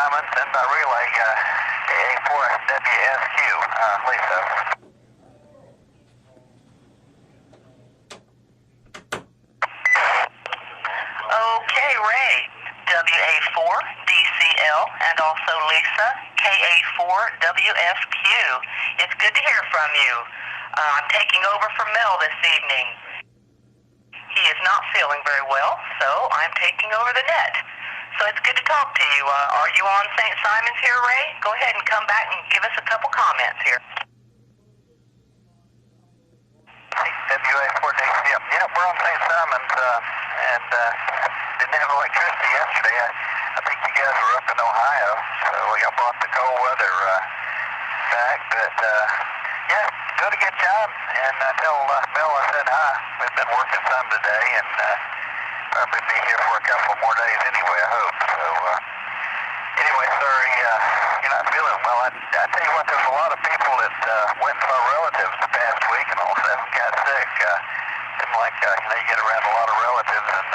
Simon, send by relay AA4WSQ. Lisa. Okay, Ray, WA4DCL, and also Lisa, KA4WFQ. It's good to hear from you. I'm taking over for Mel this evening. He is not feeling very well, so I'm taking over the net. So it's good to talk to you. Are you on St. Simon's here, Ray? Go ahead and come back and give us a couple comments here. WA4DCL. Yeah, we're on St. Simon's, and didn't have electricity yesterday. I think you guys were up in Ohio, so I brought the cold weather back. But yeah, doing a good job. And I tell Bill I said hi. We've been working some today, and probably be here for a couple more days anyway, I hope. So anyway, sorry you're not feeling well. I tell you what, there's a lot of people that went and saw relatives the past week, and all of them got sick. Seemed like you get around a lot of relatives and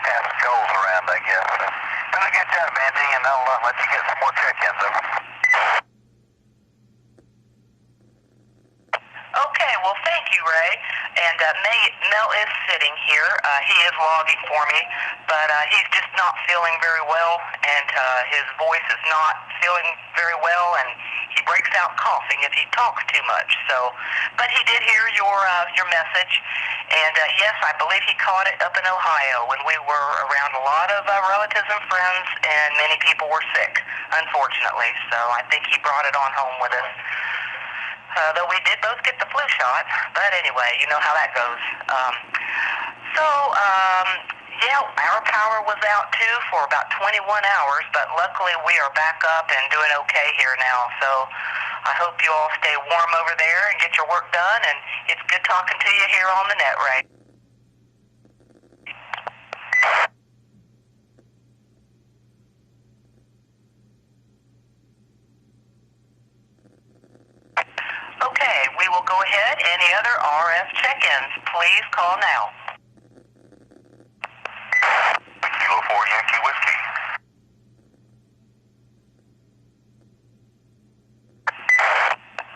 pass the colds around, I guess. So, doing a good job, Andy, and I'll let you get some more check-ins over. Okay, well, thank you, Ray. And Mel is sitting here. He is logging for me, but he's just not feeling very well, and his voice is not feeling very well, and he breaks out coughing if he talks too much. So, but he did hear your message, and yes, I believe he caught it up in Ohio when we were around a lot of relatives and friends, and many people were sick, unfortunately. So I think he brought it on home with us. Though we did both get the flu shot, but anyway, you know how that goes. Yeah, our power was out too for about 21 hours, but luckily we are back up and doing okay here now. So I hope you all stay warm over there and get your work done, and it's good talking to you here on the net, Ray. Okay, we will go ahead. Any other RF check-ins, please call now. Kilo 4 Yankee Whiskey.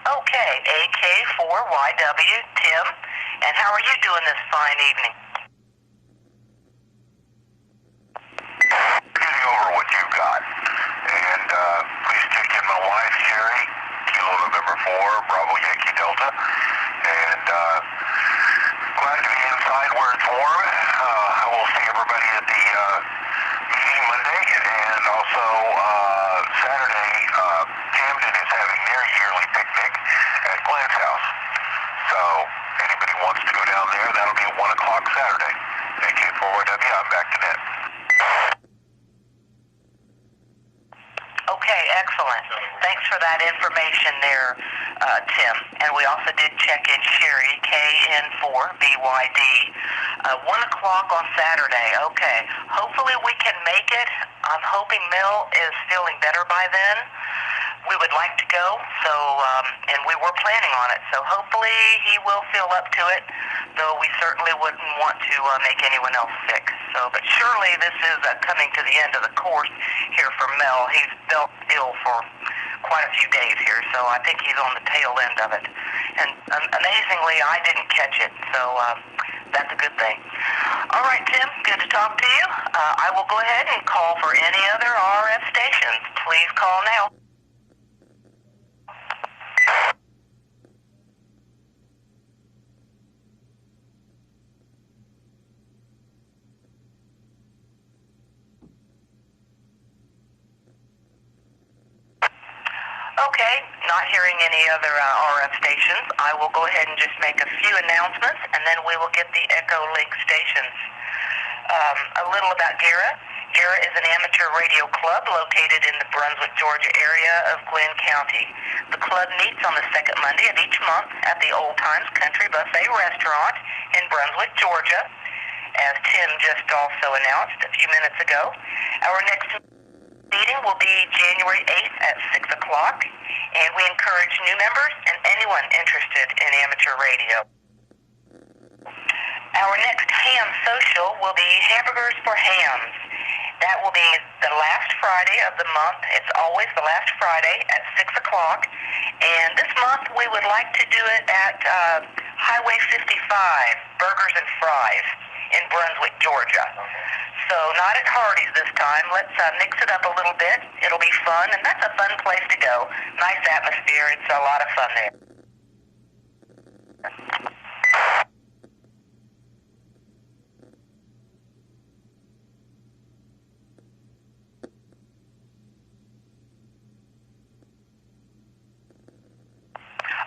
Okay, AK4YW, Tim. And how are you doing this fine evening? Getting over what you've got. And please check in my wife, Sherry, Kilo November 4, Bravo Yankee Delta. And glad to be inside where it's warm. I will see everybody at the meeting Monday. And also Saturday, Camden is having their yearly picnic at Glynn's house. So anybody wants to go down there, that'll be at 1 o'clock Saturday. AK4YW, I'm back to net. Okay, excellent. Thanks for that information there, Tim. And we also did check in Sherry, KN4BYD, 1 o'clock on Saturday. Okay, hopefully we can make it. I'm hoping Mel is feeling better by then. We would like to go, so and we were planning on it, so hopefully he will feel up to it, though we certainly wouldn't want to make anyone else sick. So, but surely this is coming to the end of the course here for Mel. He's felt ill for quite a few days here, so I think he's on the tail end of it. And amazingly, I didn't catch it, so that's a good thing. All right, Tim, good to talk to you. I will go ahead and call for any other RF stations. Please call now. Okay, not hearing any other RF stations. I will go ahead and just make a few announcements, and then we will get the Echo Link stations. A little about GARA. GARA is an amateur radio club located in the Brunswick, Georgia area of Glynn County. The club meets on the second Monday of each month at the Old Times Country Buffet Restaurant in Brunswick, Georgia, as Tim just also announced a few minutes ago. Our next meeting will be January 8th at 6 o'clock, and we encourage new members and anyone interested in amateur radio. Our next ham social will be Hamburgers for Hams, That will be the last Friday of the month. It's always the last Friday at 6 o'clock. And this month we would like to do it at Highway 55, Burgers and Fries in Brunswick, Georgia. So not at Hardee's this time. Let's mix it up a little bit. It'll be fun, and that's a fun place to go. Nice atmosphere. It's a lot of fun there.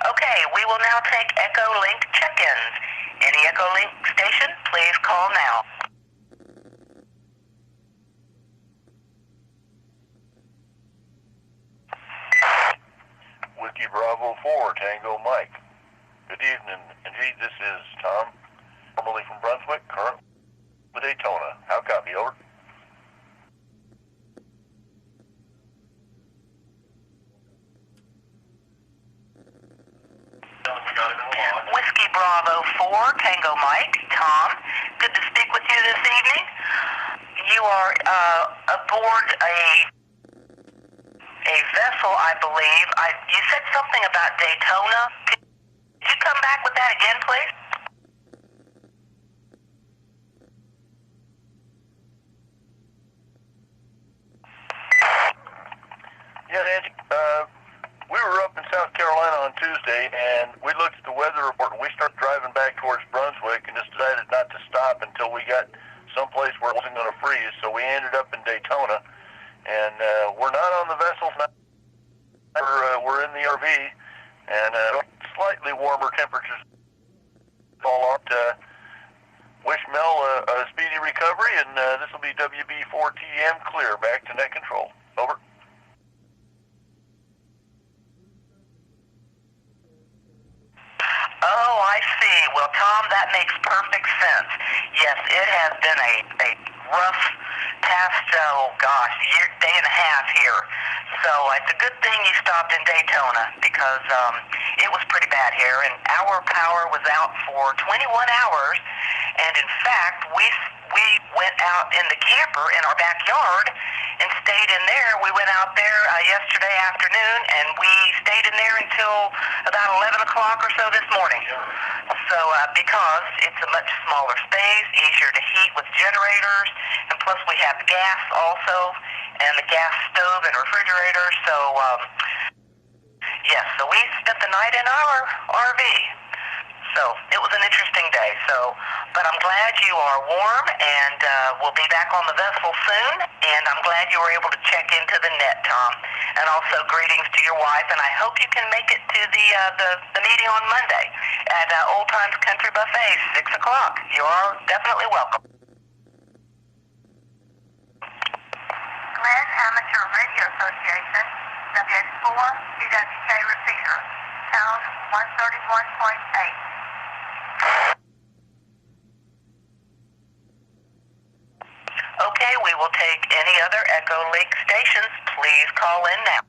Okay, we will now take Echo-Link check-ins. Any Echo-Link station, please call now. Whiskey Bravo 4, Tango Mike. Good evening. Indeed, this is Tom, formerly from Brunswick, currently with Daytona. How copy, over? Whiskey Bravo 4, Tango Mike, Tom. Good to speak with you this evening. You are aboard a vessel, I believe. You said something about Daytona. Could you come back with that again, please? Yeah, Nancy. We were up in South Carolina on Tuesday, and we looked at the weather report, and we started driving back towards Brunswick and just decided not to stop until we got someplace where it wasn't going to freeze. So we ended up in Daytona, and we're not on the vessels now. We're in the RV, and slightly warmer temperatures all out. Wish Mel a speedy recovery, and this will be WB4TM clear back to net control. Over. Oh, I see. Well, Tom, that makes perfect sense. Yes, it has been a rough past, day and a half here. So it's a good thing you stopped in Daytona because it was pretty bad here, and our power was out for 21 hours. And in fact, we went out in the camper in our backyard and stayed in there. We went out there yesterday afternoon, and we stayed in there until about 11 o'clock or so this morning. So because it's a much smaller space, easier to heat with generators, and plus we have gas also, and the gas stove and refrigerator. So yes, so we spent the night in our RV. So it was an interesting day. But I'm glad you are warm, and we'll be back on the vessel soon. And I'm glad you were able to check into the net, Tom. And also greetings to your wife. And I hope you can make it to the meeting on Monday at Old Times Country Buffet, 6 o'clock. You are definitely welcome. Glynn Amateur Radio Association, WX4, PWK repeater, sound 131.8. Okay, we will take any other Echo-Link stations. Please call in now.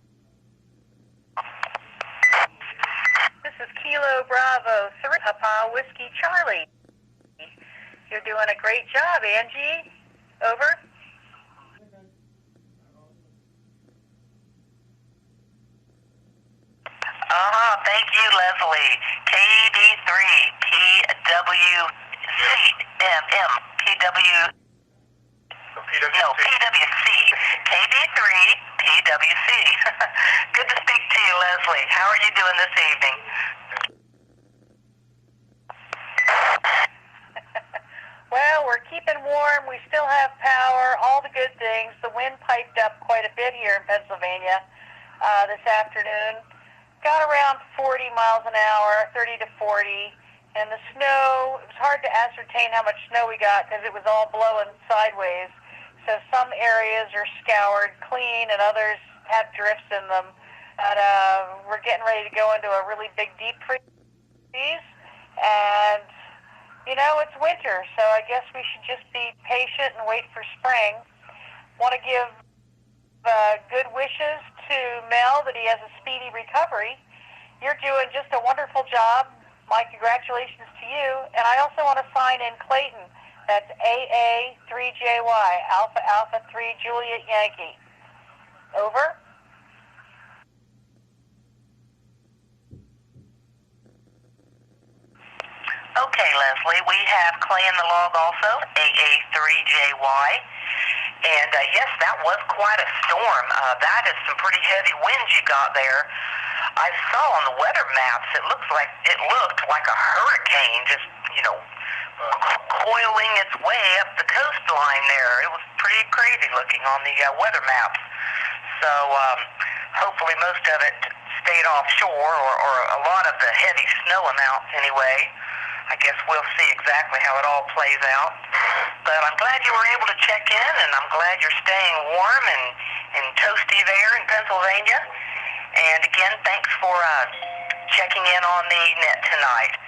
This is Kilo Bravo 3, Papa Whiskey Charlie. You're doing a great job, Angie. Over. Thank you, Leslie. KB3, PWC. KB3, PWC. Good to speak to you, Leslie. How are you doing this evening? Well, we're keeping warm. We still have power, all the good things. The wind piped up quite a bit here in Pennsylvania this afternoon. Got around 40 miles an hour, 30 to 40. And the snow, it was hard to ascertain how much snow we got because it was all blowing sideways. So some areas are scoured clean and others have drifts in them. But we're getting ready to go into a really big deep freeze. And, you know, it's winter, so I guess we should just be patient and wait for spring. Want to give good wishes to Mel that he has a speedy recovery. You're doing just a wonderful job. My congratulations to you. And I also want to sign in Clayton. That's AA3JY, Alpha Alpha 3 Juliet Yankee. Over. Okay, Leslie, we have Clay in the log also, AA3JY. And yes, that was quite a storm. That is some pretty heavy winds you got there. I saw on the weather maps, it looked like a hurricane just, coiling its way up the coastline there. It was pretty crazy looking on the weather maps. So hopefully most of it stayed offshore, or a lot of the heavy snow amounts anyway. I guess we'll see exactly how it all plays out. But I'm glad you were able to check in, and I'm glad you're staying warm and toasty there in Pennsylvania. And again, thanks for checking in on the net tonight.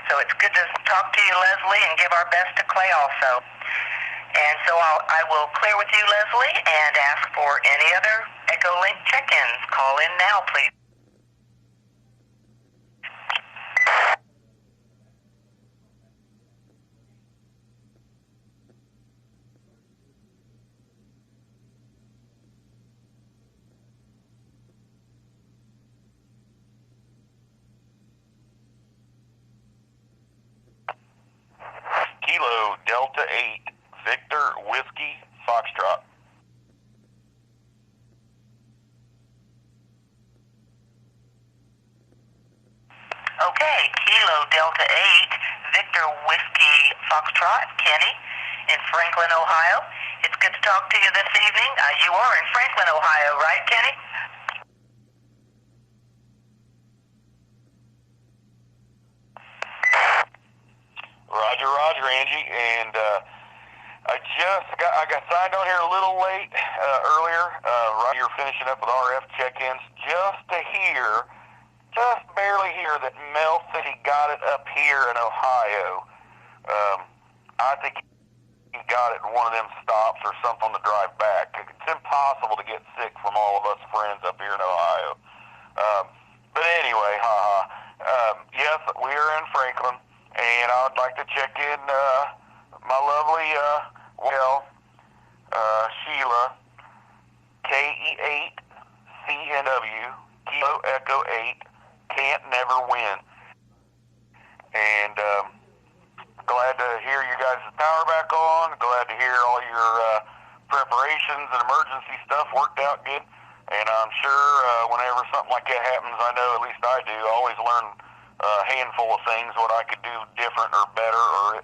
So it's good to talk to you, Leslie, and give our best to Clay also. And so I will clear with you, Leslie, and ask for any other Echo Link check-ins. Call in now, please. Kilo Delta 8, Victor Whiskey Foxtrot. Okay, Kilo Delta 8, Victor Whiskey Foxtrot, Kenny, in Franklin, Ohio. It's good to talk to you this evening. You are in Franklin, Ohio, right, Kenny? Roger, Angie, and I got signed on here a little late earlier. Right, you're finishing up with RF check-ins, just barely hear that Mel City got it up here in Ohio. I think he got it in one of them stops or something on the drive back. It's impossible to get sick from all of us friends up here in Ohio. But anyway, yes, we are in Franklin. And I would like to check in my lovely, Sheila, KE8CNW, Kilo Echo 8, Can't Never Win. And glad to hear you guys' power back on. Glad to hear all your preparations and emergency stuff worked out good. And I'm sure whenever something like that happens, I know, at least I do, I always learn a handful of things, what I could do different or better, or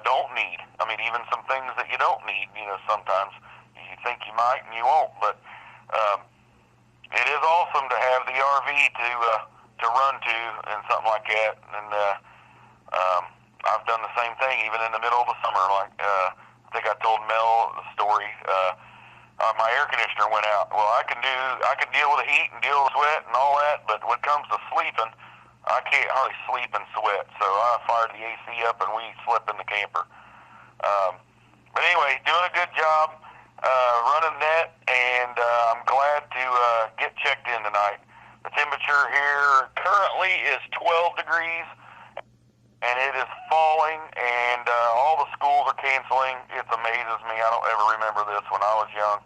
don't need. I mean, even some things that you don't need, sometimes you think you might and you won't, but it is awesome to have the RV to run to and something like that. And I've done the same thing even in the middle of the summer. Like I think I told Mel the story. My air conditioner went out. Well, I can deal with the heat and deal with sweat and all that, but when it comes to sleeping, I can't hardly sleep and sweat. So I fired the AC up and we slept in the camper. But anyway, doing a good job running net, and I'm glad to get checked in tonight. The temperature here currently is 12 degrees, and it is falling, and all the schools are canceling. It amazes me. I don't ever remember this when I was young.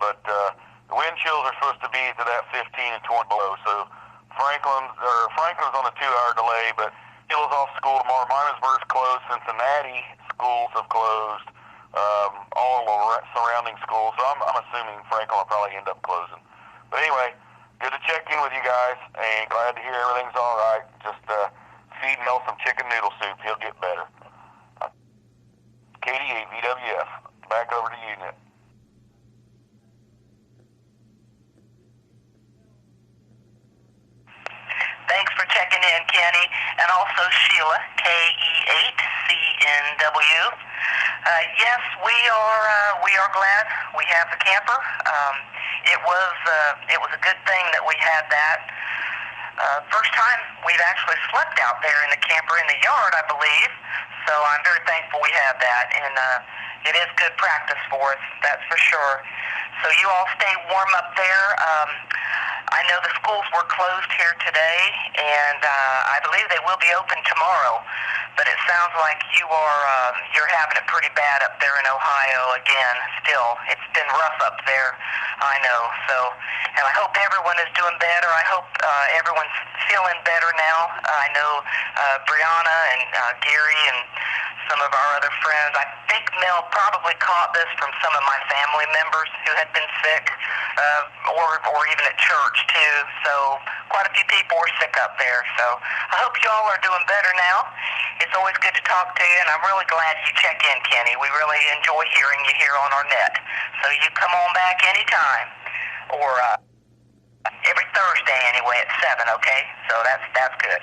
But the wind chills are supposed to be to that 15 and 20 below. So Franklin's on a 2-hour delay, but Hill's off school tomorrow. Miamisburg's closed. Cincinnati schools have closed. All the surrounding schools. So I'm assuming Franklin will probably end up closing. But anyway, good to check in with you guys, and glad to hear everything's all right. Just feed Mel some chicken noodle soup. He'll get better. KD8 VWF. Back over to you, Nick. Thanks for checking in, Kenny, and also Sheila, KE8CNW. Yes, we are glad we have the camper. It was a good thing that we had that. First time we've actually slept out there in the camper in the yard, I believe. So I'm very thankful we have that, and it is good practice for us, that's for sure. So you all stay warm up there. I know the schools were closed here today, and I believe they will be open tomorrow. but it sounds like you're having it pretty bad up there in Ohio again. Still, it's been rough up there, I know. So, and I hope everyone is doing better. I hope everyone's feeling better now. I know Brianna and Gary and some of our other friends. I think Mel probably caught this from some of my family members who had been sick, or even at church too. So quite a few people were sick up there. So I hope you all are doing better now. It's always good to talk to you, and I'm really glad you check in, Kenny. We really enjoy hearing you here on our net. So you come on back anytime, or every Thursday anyway at 7, okay? So that's good.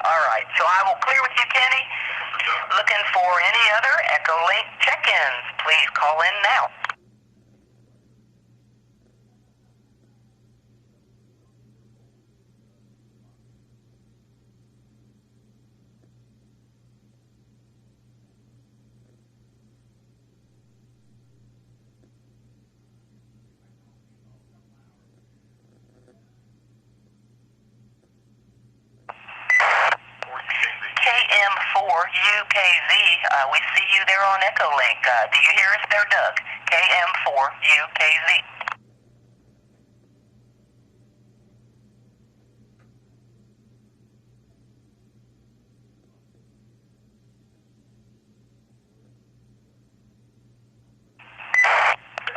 All right, so I will clear with you, Kenny. Looking for any other Echolink check-ins, please call in now. KM4UKZ, we see you there on Echolink. Do you hear us there, Doug? KM4UKZ.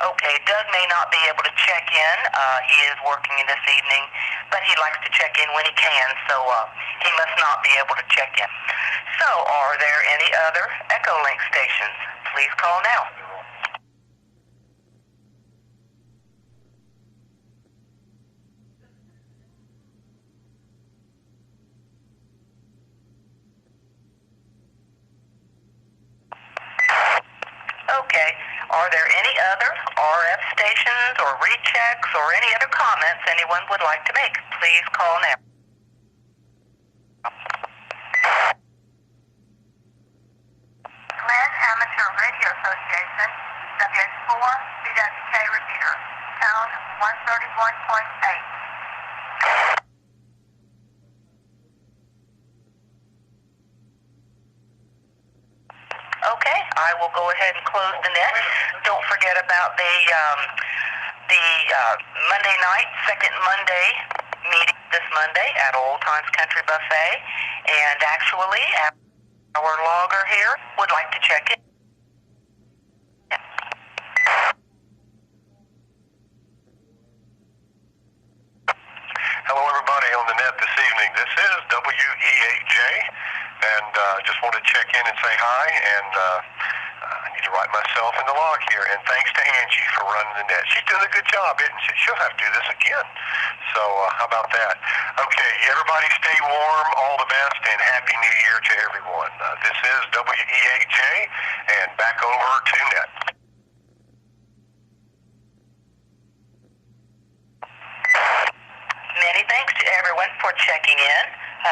Okay, Doug may not be able to check in. He is working this evening, but he likes to check in when he can, so he must not be able to check in. So, are there any other Echolink stations? Please call now. Okay. Are there any other RF stations or rechecks or any other comments anyone would like to make? Please call now. Glynn Amateur Radio Association, WH4 BWK repeater, sound 131.8. Okay, I will go ahead and close the net. Don't forget about the Monday night, second Monday meeting this Monday at Old Times Country Buffet. And actually, our logger here would like to check in. Hello, everybody on the net this evening. This is WE8J, and just want to check in and say hi, and I need to write myself in the log here, and thanks to Angie for running the net. She's doing a good job, isn't she? She'll have to do this again. So how about that? Okay, everybody stay warm, all the best, and Happy New Year to everyone. This is WE8J, and back over to net. Many thanks to everyone for checking in.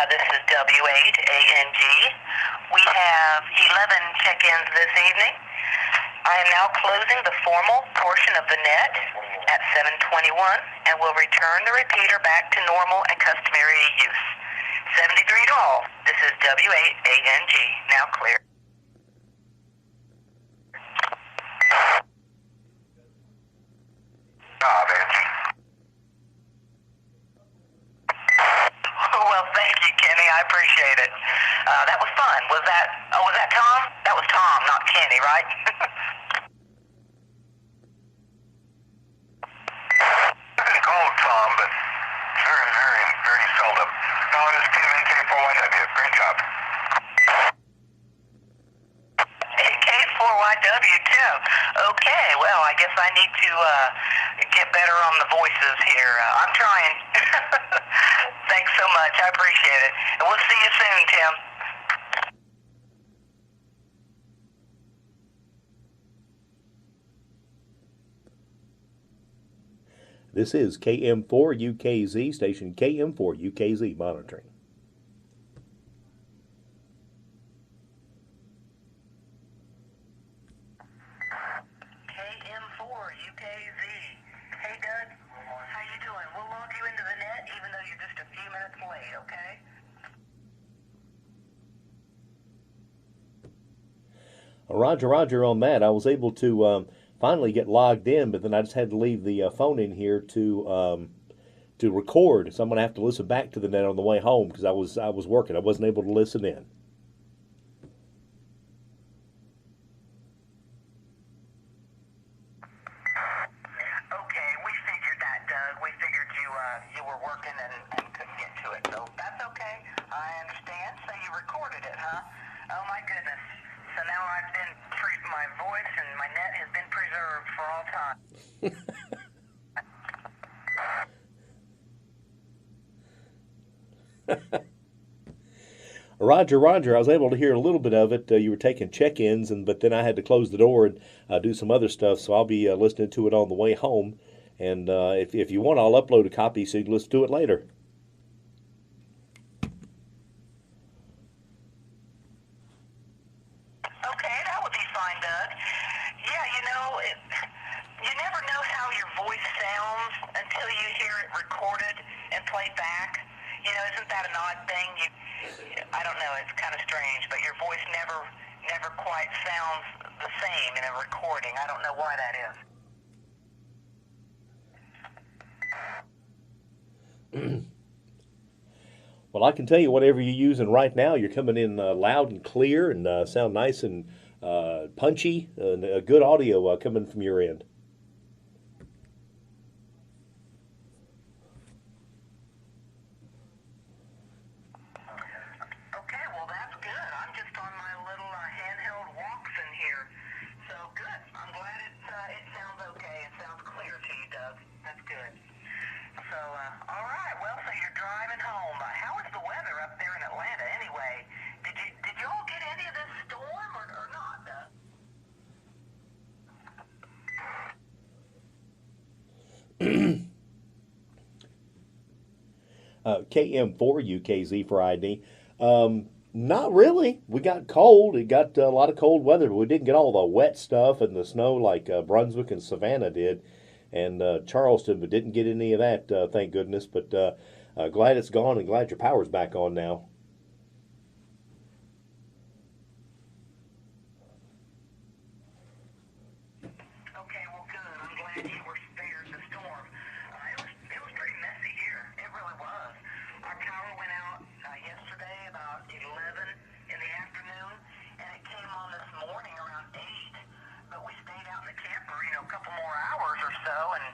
This is W8ANG. We have 11 check-ins this evening. I am now closing the formal portion of the net at 7:21 and will return the repeater back to normal and customary use. 73 to all. This is W8ANG. Now clear. Angie. Well, thank you, Kenny. I appreciate it. That was fun. Was that Tom? That was Tom, not Kenny, right? I've been called Tom, but very, very, very seldom. No, it's Tim AK4YW. Great job. AK4YW, Tim. Okay, well, I guess I need to get better on the voices here. I'm trying. Thanks so much. I appreciate it. And we'll see you soon, Tim. This is KM4UKZ, station KM4UKZ monitoring. KM4UKZ. Hey, Doug. How you doing? We'll log you into the net even though you're just a few minutes late, okay? Roger, Roger on that. I was able to finally get logged in, but then I just had to leave the phone in here to record. So I'm gonna have to listen back to the net on the way home because I was working. I wasn't able to listen in. Okay, we figured that, Doug. We figured you were working and couldn't get to it, so that's okay. I understand. So you recorded it, huh? Oh my goodness. So now my voice and my net has been preserved for all time. Roger, Roger. I was able to hear a little bit of it. You were taking check-ins, but then I had to close the door and do some other stuff. So I'll be listening to it on the way home. And if you want, I'll upload a copy so you can listen to it later. Okay, that would be fine, Doug. Yeah, you never know how your voice sounds until you hear it recorded and played back. Isn't that an odd thing? I don't know, it's kind of strange, but your voice never quite sounds the same in a recording. I don't know why that is. Well, I can tell you whatever you're using right now, you're coming in loud and clear and sound nice and punchy and good audio coming from your end. Okay, well that's good. I'm just on my little handheld walks in here. So good. I'm glad it sounds okay. It sounds clear to you, Doug. That's good. So, all right. Well, so you're driving home. How is the weather up there in Atlanta anyway? Did you all get any of this storm or not, Doug? KM4 UKZ for ID. Not really. We got cold. It got a lot of cold weather, but we didn't get all the wet stuff and the snow like Brunswick and Savannah did, and Charleston, but didn't get any of that, thank goodness. But glad it's gone and glad your power's back on now. Okay, well, good. I'm glad you were spared the storm. It was pretty messy here. It really was. Our power went out yesterday about 11 in the afternoon, and it came on this morning around 8. But we stayed out in the camper, a couple more hours or so, and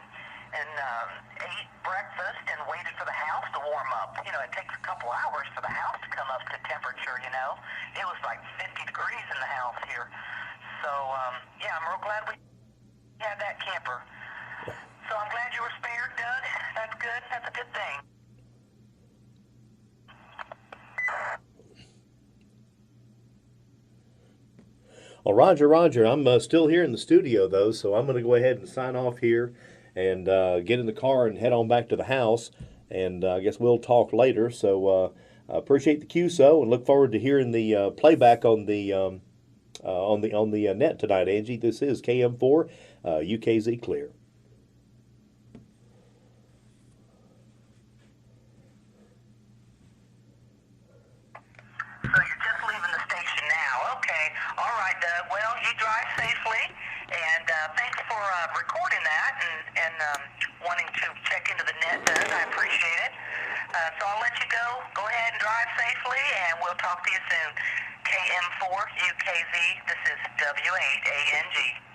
ate breakfast and waited for the house to warm up. It takes a couple hours for the house to come up to temperature. It was like 50 degrees in the house here. So, yeah, I'm real glad we had that camper. So I'm glad you were spared, Doug. That's good. That's a good thing. Well, Roger, Roger, I'm still here in the studio, though, so I'm going to go ahead and sign off here and get in the car and head on back to the house, and I guess we'll talk later. So I appreciate the QSO and look forward to hearing the playback on the net tonight, Angie. This is KM4 UKZ Clear. So you're just leaving the station now. Okay. All right, Doug. Well, you drive safely, and thanks for recording that and wanting to check into the net, Doug. I appreciate it. So I'll let you go. Go ahead and drive safely, and we'll talk to you soon. KM4 UKZ. This is W8ANG.